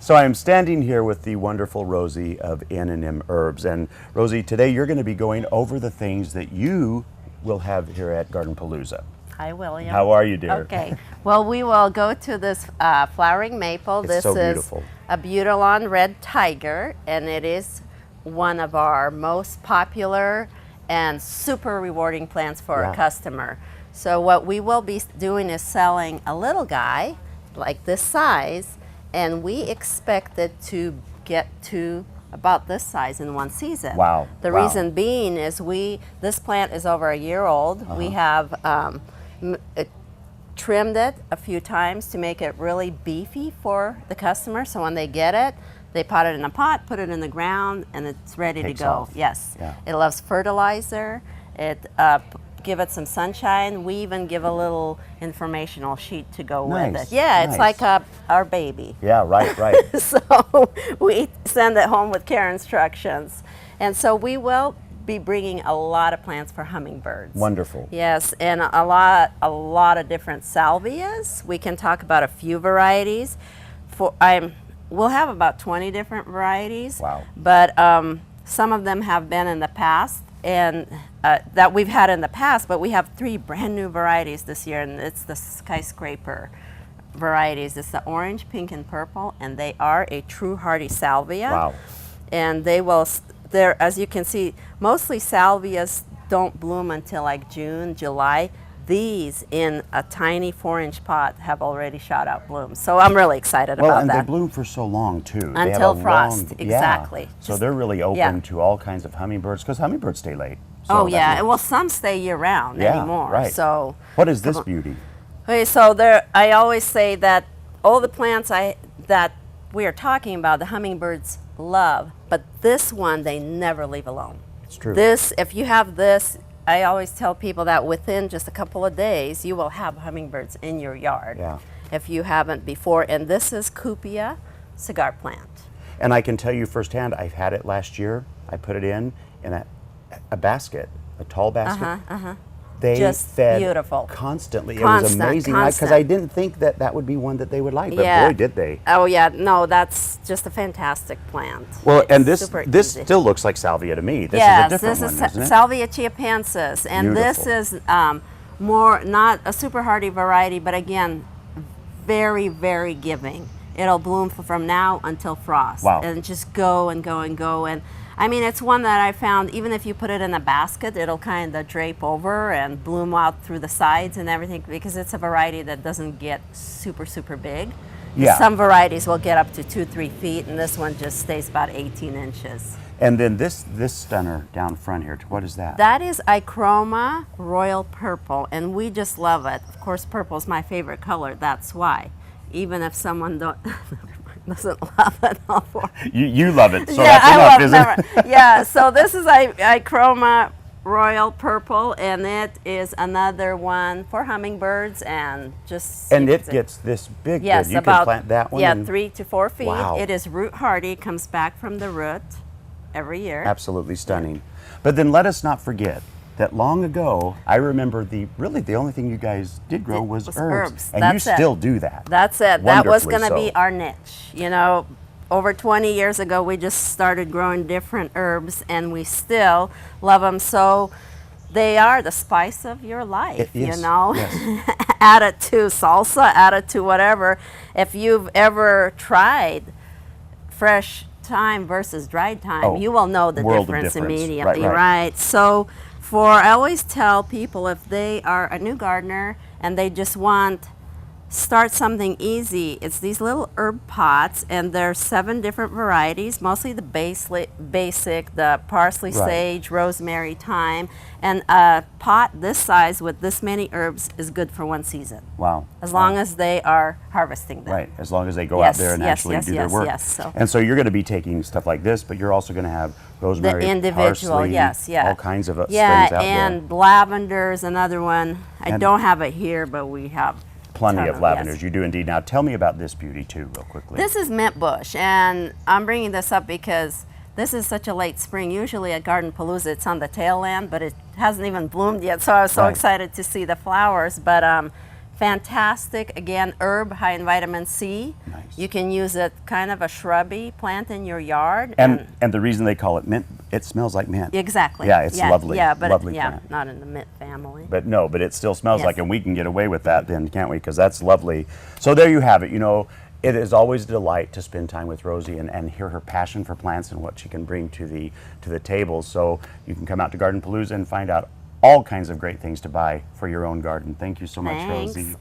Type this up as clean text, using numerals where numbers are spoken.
So I'm standing here with the wonderful Rosie of N&M Herbs. And Rosie, today you're going to be going over the things that you will have here at GardenPalooza. Hi, William. How are you, dear? Okay. Well, we will go to this flowering maple. It's this so is beautiful. A Butylon Red Tiger, and it is one of our most popular and super rewarding plants for a customer. So what we will be doing is selling a little guy like this size, and we expect it to get to about this size in one season. Wow. The reason being is this plant is over a year old. We have trimmed it a few times to make it really beefy for the customer, so when they get it, they pot it in a pot, put it in the ground, and it's ready to go. Off. Yes. Yeah. It loves fertilizer. It give it some sunshine. We even give a little informational sheet to go with it. Yeah, it's like our baby. Yeah, right. So we send it home with care instructions. And so we will be bringing a lot of plants for hummingbirds. Wonderful. Yes, and a lot of different salvias. We can talk about a few varieties. We'll have about 20 different varieties. Wow. But some of them have been in the past, and that we've had in the past, but we have 3 brand new varieties this year, and it's the skyscraper varieties. It's the orange, pink, and purple, and they are a true hardy salvia. Wow. And as you can see, mostly salvias don't bloom until like June, July. These in a tiny 4-inch pot have already shot out blooms. So I'm really excited about that. Well, and they bloom for so long too. Until frost, exactly. Yeah. So they're really open to all kinds of hummingbirds, because hummingbirds stay late. So well, some stay year round anymore. Right. So what is this beauty? Okay, so I always say that all the plants that we are talking about, the hummingbirds love, but this one they never leave alone. It's true. If you have this, I always tell people that within just a couple of days, you will have hummingbirds in your yard if you haven't before. And this is Cupia cigar plant. And I can tell you firsthand, I've had it last year. I put it in a basket, a tall basket. They just fed beautiful. Constantly. It was amazing because I didn't think that would be one that they would like, but boy, did they. Oh yeah, no, that's just a fantastic plant. Well, and this still looks like salvia to me. This is a different one, isn't it? Salvia chiapensis, and this is more not a super hardy variety, but again, very, very giving. It'll bloom from now until frost, and just go and go and go. And I mean, it's one that I found, even if you put it in a basket, it'll kind of drape over and bloom out through the sides and everything, because it's a variety that doesn't get super, super big. Yeah. Some varieties will get up to 2-3 feet, and this one just stays about 18 inches. And then this stunner down front here, what is that? That is Ichroma Royal Purple, and we just love it. Of course, purple is my favorite color, that's why. Even if someone doesn't love it. You love it, so that's enough, isn't it? Yeah, so this is Ichroma Royal Purple, and it is another one for hummingbirds, and it gets this big. Yes, you can plant that one. Yeah, 3 to 4 feet. Wow. It is root hardy, comes back from the root every year. Absolutely stunning. But then let us not forget that long ago, I remember the only thing you guys did grow was herbs. And you still do that. That's it. That was going to be our niche. You know, over 20 years ago, we just started growing different herbs, and we still love them. So they are the spice of your life, you know. Yes. Add it to salsa, add it to whatever. If you've ever tried fresh thyme versus dried thyme, you will know the difference immediately, right? So I always tell people, if they are a new gardener and they just start something easy, it's these little herb pots, and there's 7 different varieties, mostly the basic, the parsley, sage, rosemary, thyme, and a pot this size with this many herbs is good for 1 season. Wow. As long as they are harvesting them. Right, as long as they go out there and actually do their work. And so you're going to be taking stuff like this, but you're also going to have rosemary, parsley, all kinds of things out there. Yeah, and lavender is another one. I don't have it here, but we have plenty of lavenders. You do indeed. Now tell me about this beauty too, real quickly. This is mint bush, and I'm bringing this up because this is such a late spring. Usually at GardenPalooza it's on the tail end, but it hasn't even bloomed yet, so I was so excited to see the flowers. But Fantastic, again, herb high in vitamin C. Nice. You can use it kind of a shrubby plant in your yard. And the reason they call it mint, it smells like mint. Exactly. Yeah, it's lovely. Yeah, but lovely yeah, plant. not in the mint family. But no, but it still smells Yes. like, and we can get away with that then, can't we? Because that's lovely. So there you have it. You know, it is always a delight to spend time with Rosie and hear her passion for plants and what she can bring to the table. So you can come out to GardenPalooza and find out all kinds of great things to buy for your own garden. Thank you so much, Thanks. Rosie.